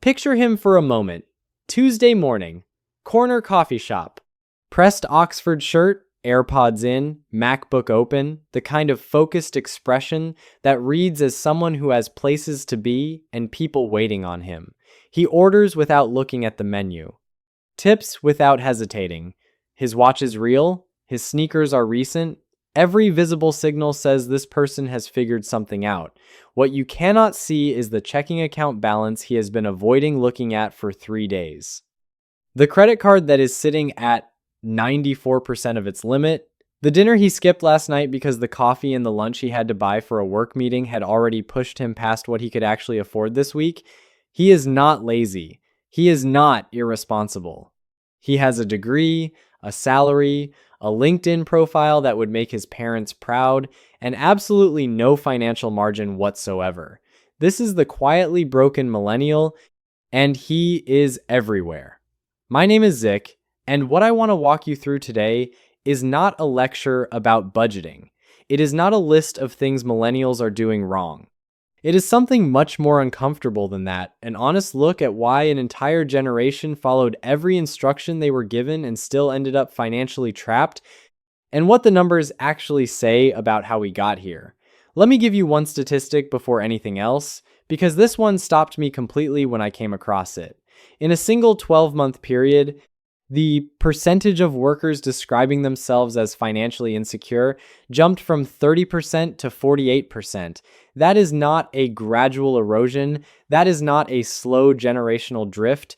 Picture him for a moment. Tuesday morning, corner coffee shop. Pressed Oxford shirt, AirPods in, MacBook open, the kind of focused expression that reads as someone who has places to be and people waiting on him. He orders without looking at the menu. Tips without hesitating. His watch is real, his sneakers are recent. Every visible signal says this person has figured something out. What you cannot see is the checking account balance he has been avoiding looking at for 3 days. The credit card that is sitting at 94% of its limit. The dinner he skipped last night because the coffee and the lunch he had to buy for a work meeting had already pushed him past what he could actually afford this week. He is not lazy. He is not irresponsible. He has a degree, a salary, a LinkedIn profile that would make his parents proud, and absolutely no financial margin whatsoever. This is the quietly broken millennial, and he is everywhere. My name is Zick, and what I want to walk you through today is not a lecture about budgeting. It is not a list of things millennials are doing wrong. It is something much more uncomfortable than that, an honest look at why an entire generation followed every instruction they were given and still ended up financially trapped, and what the numbers actually say about how we got here. Let me give you one statistic before anything else, because this one stopped me completely when I came across it. In a single 12-month period, the percentage of workers describing themselves as financially insecure jumped from 30% to 48%. That is not a gradual erosion. That is not a slow generational drift.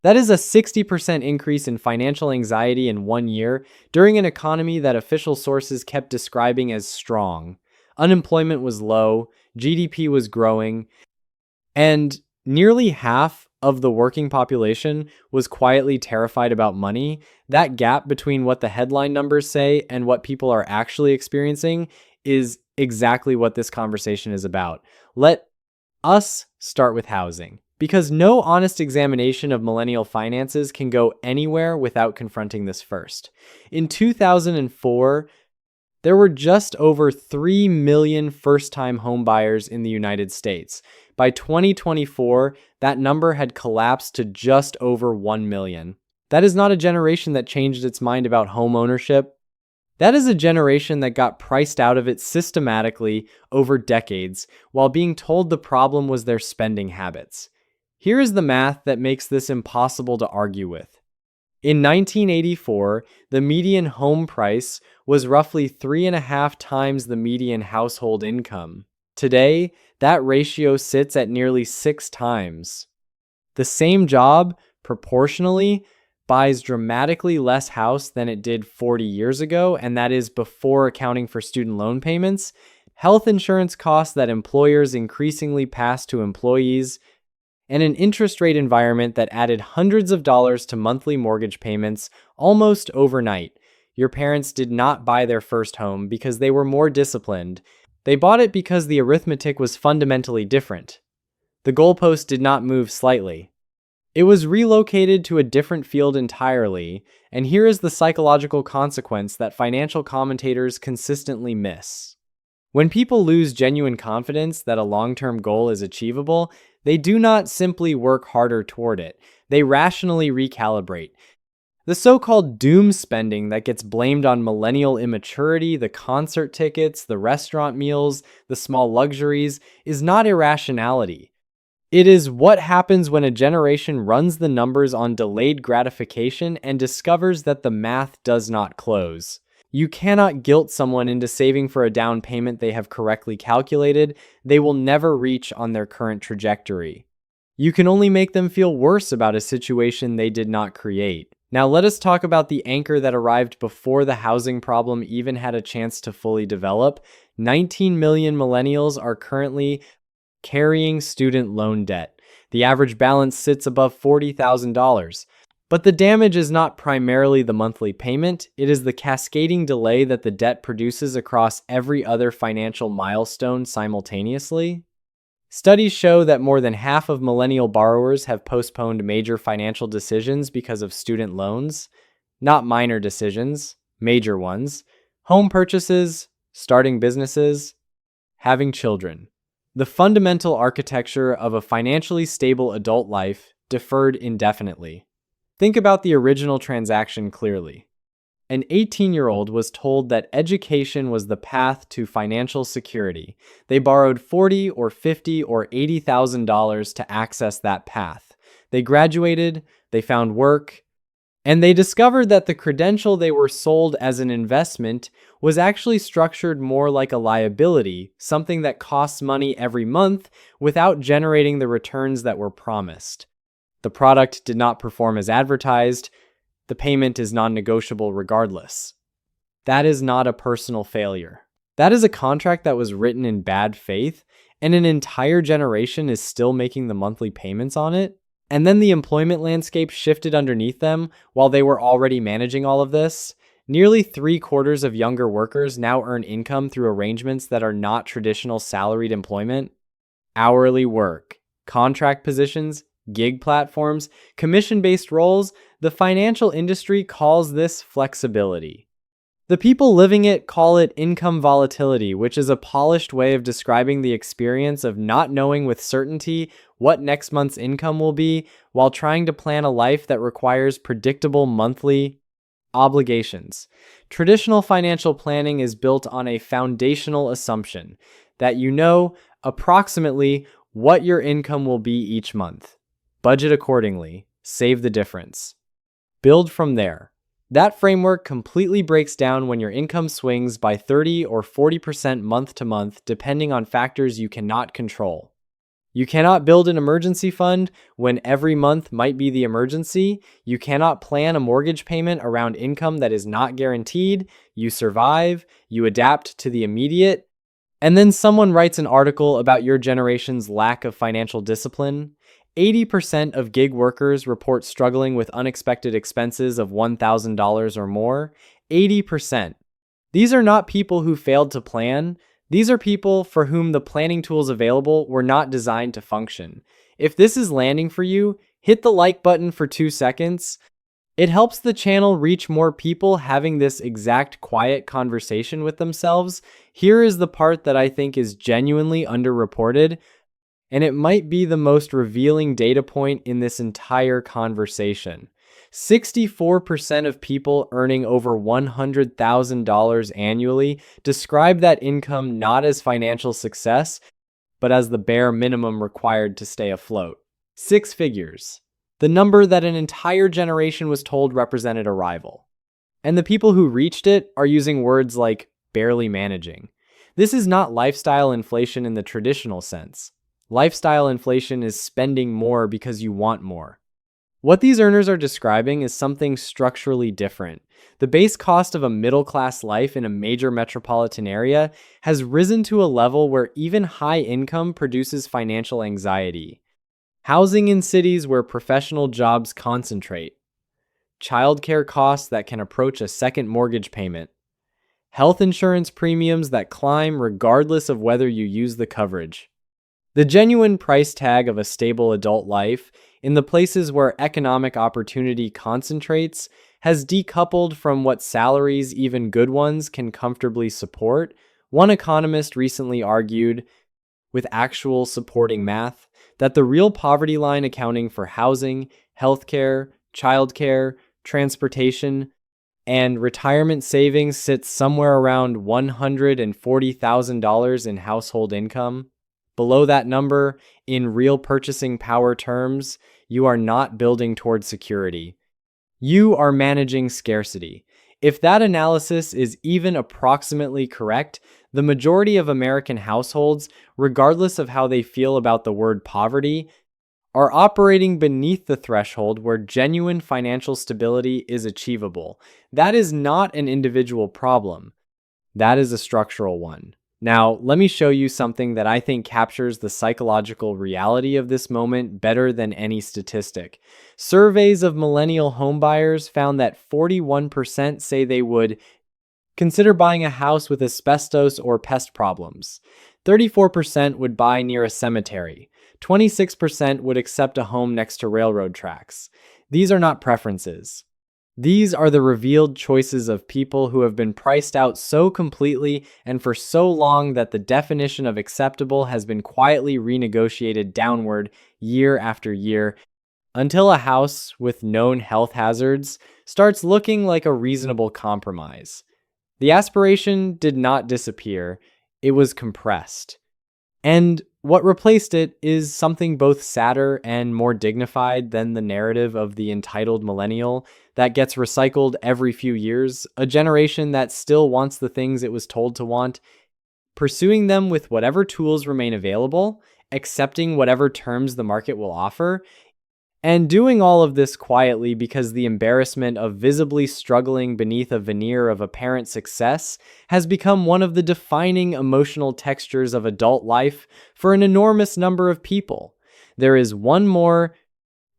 That is a 60% increase in financial anxiety in 1 year during an economy that official sources kept describing as strong. Unemployment was low, GDP was growing, and nearly half of the working population was quietly terrified about money. That gap between what the headline numbers say and what people are actually experiencing is exactly what this conversation is about. Let us start with housing, because no honest examination of millennial finances can go anywhere without confronting this first. In 2004, there were just over 3 million first-time homebuyers in the United States. By 2024, that number had collapsed to just over 1 million. That is not a generation that changed its mind about home ownership. That is a generation that got priced out of it systematically over decades while being told the problem was their spending habits. Here is the math that makes this impossible to argue with. In 1984, the median home price was roughly 3.5 times the median household income. Today, that ratio sits at nearly 6 times. The same job, proportionally, buys dramatically less house than it did 40 years ago, and that is before accounting for student loan payments, health insurance costs that employers increasingly pass to employees, and an interest rate environment that added hundreds of dollars to monthly mortgage payments almost overnight. Your parents did not buy their first home because they were more disciplined. They bought it because the arithmetic was fundamentally different. The goalpost did not move slightly. It was relocated to a different field entirely, and here is the psychological consequence that financial commentators consistently miss. When people lose genuine confidence that a long-term goal is achievable, they do not simply work harder toward it. They rationally recalibrate. The so-called doom spending that gets blamed on millennial immaturity, the concert tickets, the restaurant meals, the small luxuries, is not irrationality. It is what happens when a generation runs the numbers on delayed gratification and discovers that the math does not close. You cannot guilt someone into saving for a down payment they have correctly calculated. They will never reach on their current trajectory. You can only make them feel worse about a situation they did not create. Now let us talk about the anchor that arrived before the housing problem even had a chance to fully develop. 19 million millennials are currently carrying student loan debt. The average balance sits above $40,000. But the damage is not primarily the monthly payment, it is the cascading delay that the debt produces across every other financial milestone simultaneously. Studies show that more than half of millennial borrowers have postponed major financial decisions because of student loans. Not minor decisions, major ones. Home purchases, starting businesses, having children. The fundamental architecture of a financially stable adult life deferred indefinitely. Think about the original transaction clearly. An 18-year-old was told that education was the path to financial security. They borrowed $40 or $50 or $80,000 to access that path. They graduated, they found work, and they discovered that the credential they were sold as an investment was actually structured more like a liability, something that costs money every month without generating the returns that were promised. The product did not perform as advertised. The payment is non-negotiable regardless. That is not a personal failure. That is a contract that was written in bad faith, and an entire generation is still making the monthly payments on it. And then the employment landscape shifted underneath them while they were already managing all of this. Nearly 3/4 of younger workers now earn income through arrangements that are not traditional salaried employment. Hourly work, contract positions, gig platforms, commission-based roles, the financial industry calls this flexibility. The people living it call it income volatility, which is a polished way of describing the experience of not knowing with certainty what next month's income will be while trying to plan a life that requires predictable monthly obligations. Traditional financial planning is built on a foundational assumption that you know approximately what your income will be each month. Budget accordingly, save the difference. Build from there. That framework completely breaks down when your income swings by 30 or 40% month to month, depending on factors you cannot control. You cannot build an emergency fund when every month might be the emergency. You cannot plan a mortgage payment around income that is not guaranteed. You survive, you adapt to the immediate, and then someone writes an article about your generation's lack of financial discipline. 80% of gig workers report struggling with unexpected expenses of $1,000 or more. 80%. These are not people who failed to plan. These are people for whom the planning tools available were not designed to function. If this is landing for you, hit the like button for 2 seconds. It helps the channel reach more people having this exact quiet conversation with themselves. Here is the part that I think is genuinely underreported, and it might be the most revealing data point in this entire conversation. 64% of people earning over $100,000 annually describe that income not as financial success, but as the bare minimum required to stay afloat. 6 figures. The number that an entire generation was told represented arrival. And the people who reached it are using words like barely managing. This is not lifestyle inflation in the traditional sense. Lifestyle inflation is spending more because you want more. What these earners are describing is something structurally different. The base cost of a middle-class life in a major metropolitan area has risen to a level where even high income produces financial anxiety. Housing in cities where professional jobs concentrate. Childcare costs that can approach a second mortgage payment. Health insurance premiums that climb regardless of whether you use the coverage. The genuine price tag of a stable adult life in the places where economic opportunity concentrates has decoupled from what salaries, even good ones, can comfortably support. One economist recently argued, with actual supporting math, that the real poverty line accounting for housing, healthcare, childcare, transportation, and retirement savings sits somewhere around $140,000 in household income. Below that number, in real purchasing power terms, you are not building toward security. You are managing scarcity. If that analysis is even approximately correct, the majority of American households, regardless of how they feel about the word poverty, are operating beneath the threshold where genuine financial stability is achievable. That is not an individual problem. That is a structural one. Now, let me show you something that I think captures the psychological reality of this moment better than any statistic. Surveys of millennial homebuyers found that 41% say they would consider buying a house with asbestos or pest problems. 34% would buy near a cemetery. 26% would accept a home next to railroad tracks. These are not preferences. These are the revealed choices of people who have been priced out so completely and for so long that the definition of acceptable has been quietly renegotiated downward year after year until a house with known health hazards starts looking like a reasonable compromise. The aspiration did not disappear, it was compressed. And what replaced it is something both sadder and more dignified than the narrative of the entitled millennial that gets recycled every few years, a generation that still wants the things it was told to want, pursuing them with whatever tools remain available, accepting whatever terms the market will offer, and doing all of this quietly because the embarrassment of visibly struggling beneath a veneer of apparent success has become one of the defining emotional textures of adult life for an enormous number of people. There is one more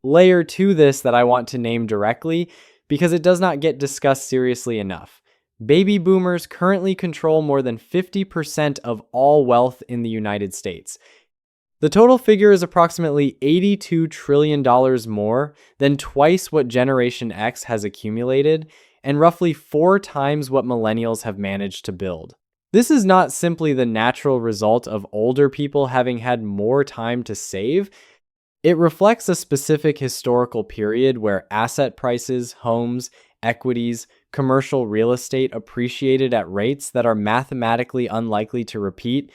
layer to this that I want to name directly because it does not get discussed seriously enough. Baby boomers currently control more than 50% of all wealth in the United States. The total figure is approximately $82 trillion more than twice what Generation X has accumulated, and roughly 4 times what millennials have managed to build. This is not simply the natural result of older people having had more time to save. It reflects a specific historical period where asset prices, homes, equities, commercial real estate appreciated at rates that are mathematically unlikely to repeat,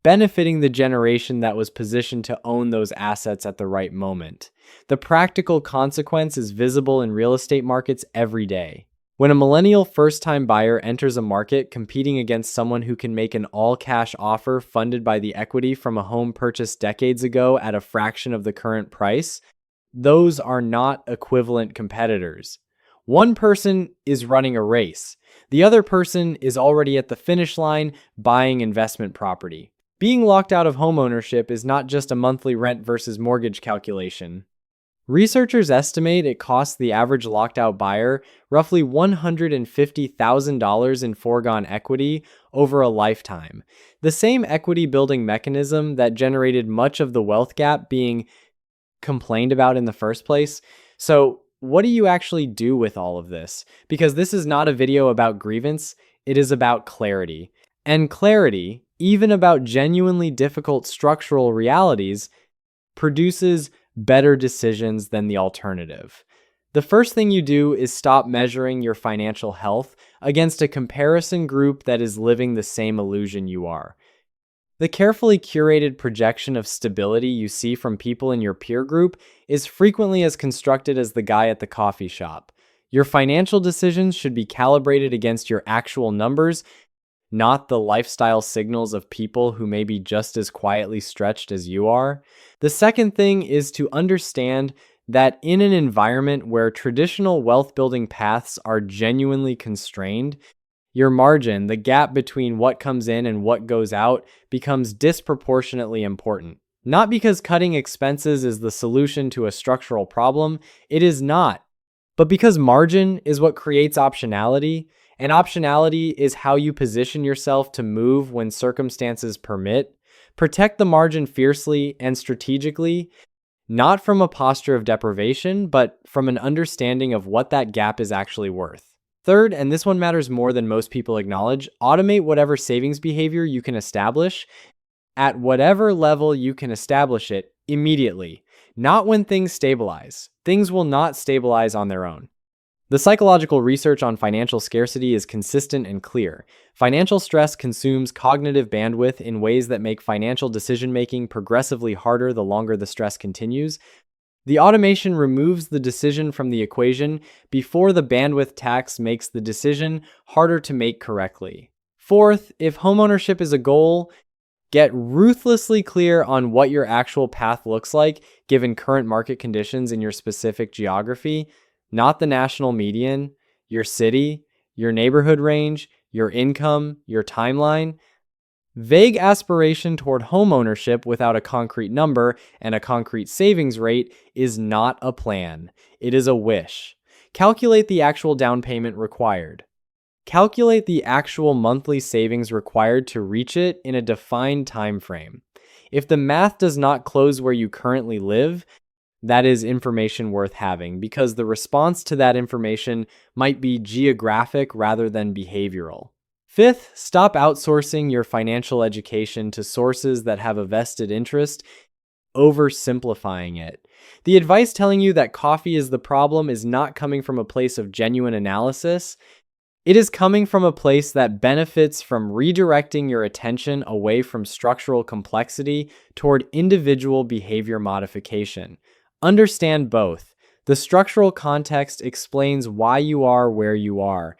benefiting the generation that was positioned to own those assets at the right moment. The practical consequence is visible in real estate markets every day. When a millennial first-time buyer enters a market competing against someone who can make an all-cash offer funded by the equity from a home purchased decades ago at a fraction of the current price, those are not equivalent competitors. One person is running a race. The other person is already at the finish line buying investment property. Being locked out of homeownership is not just a monthly rent versus mortgage calculation. Researchers estimate it costs the average locked-out buyer roughly $150,000 in foregone equity over a lifetime. The same equity-building mechanism that generated much of the wealth gap being complained about in the first place. So, what do you actually do with all of this? Because this is not a video about grievance, it is about clarity. And clarity, even about genuinely difficult structural realities, produces better decisions than the alternative. The first thing you do is stop measuring your financial health against a comparison group that is living the same illusion you are. The carefully curated projection of stability you see from people in your peer group is frequently as constructed as the guy at the coffee shop. Your financial decisions should be calibrated against your actual numbers, not the lifestyle signals of people who may be just as quietly stretched as you are. The second thing is to understand that in an environment where traditional wealth-building paths are genuinely constrained, your margin, the gap between what comes in and what goes out, becomes disproportionately important. Not because cutting expenses is the solution to a structural problem, it is not, but because margin is what creates optionality, and optionality is how you position yourself to move when circumstances permit. Protect the margin fiercely and strategically, not from a posture of deprivation, but from an understanding of what that gap is actually worth. Third, and this one matters more than most people acknowledge, automate whatever savings behavior you can establish at whatever level you can establish it immediately, not when things stabilize. Things will not stabilize on their own. The psychological research on financial scarcity is consistent and clear. Financial stress consumes cognitive bandwidth in ways that make financial decision-making progressively harder the longer the stress continues. The automation removes the decision from the equation before the bandwidth tax makes the decision harder to make correctly. Fourth, if homeownership is a goal, get ruthlessly clear on what your actual path looks like given current market conditions in your specific geography. Not the national median, your city, your neighborhood range, your income, your timeline. Vague aspiration toward homeownership without a concrete number and a concrete savings rate is not a plan. It is a wish. Calculate the actual down payment required. Calculate the actual monthly savings required to reach it in a defined time frame. If the math does not close where you currently live, that is information worth having because the response to that information might be geographic rather than behavioral. Fifth, stop outsourcing your financial education to sources that have a vested interest, oversimplifying it. The advice telling you that coffee is the problem is not coming from a place of genuine analysis. It is coming from a place that benefits from redirecting your attention away from structural complexity toward individual behavior modification. Understand both. The structural context explains why you are where you are.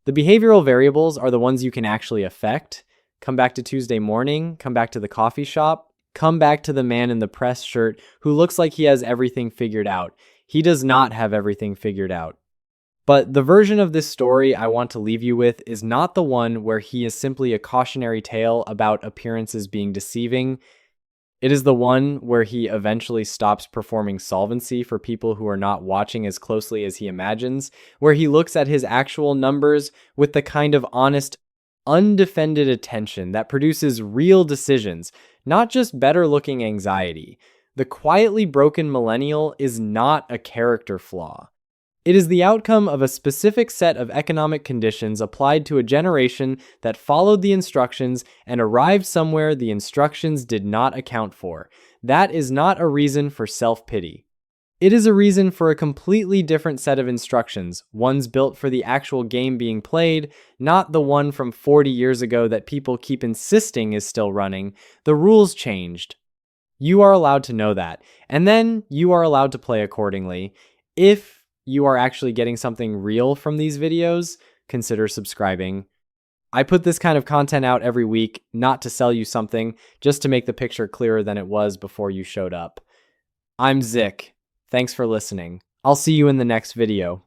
The behavioral variables are the ones you can actually affect. Come back to Tuesday morning, come back to the coffee shop, come back to the man in the press shirt who looks like he has everything figured out. He does not have everything figured out. But the version of this story I want to leave you with is not the one where he is simply a cautionary tale about appearances being deceiving. It is the one where he eventually stops performing solvency for people who are not watching as closely as he imagines, where he looks at his actual numbers with the kind of honest, undefended attention that produces real decisions, not just better-looking anxiety. The quietly broken millennial is not a character flaw. It is the outcome of a specific set of economic conditions applied to a generation that followed the instructions and arrived somewhere the instructions did not account for. That is not a reason for self-pity. It is a reason for a completely different set of instructions, ones built for the actual game being played, not the one from 40 years ago that people keep insisting is still running. The rules changed. You are allowed to know that, and then you are allowed to play accordingly. If you are actually getting something real from these videos, consider subscribing. I put this kind of content out every week, not to sell you something, just to make the picture clearer than it was before you showed up. I'm Zik. Thanks for listening. I'll see you in the next video.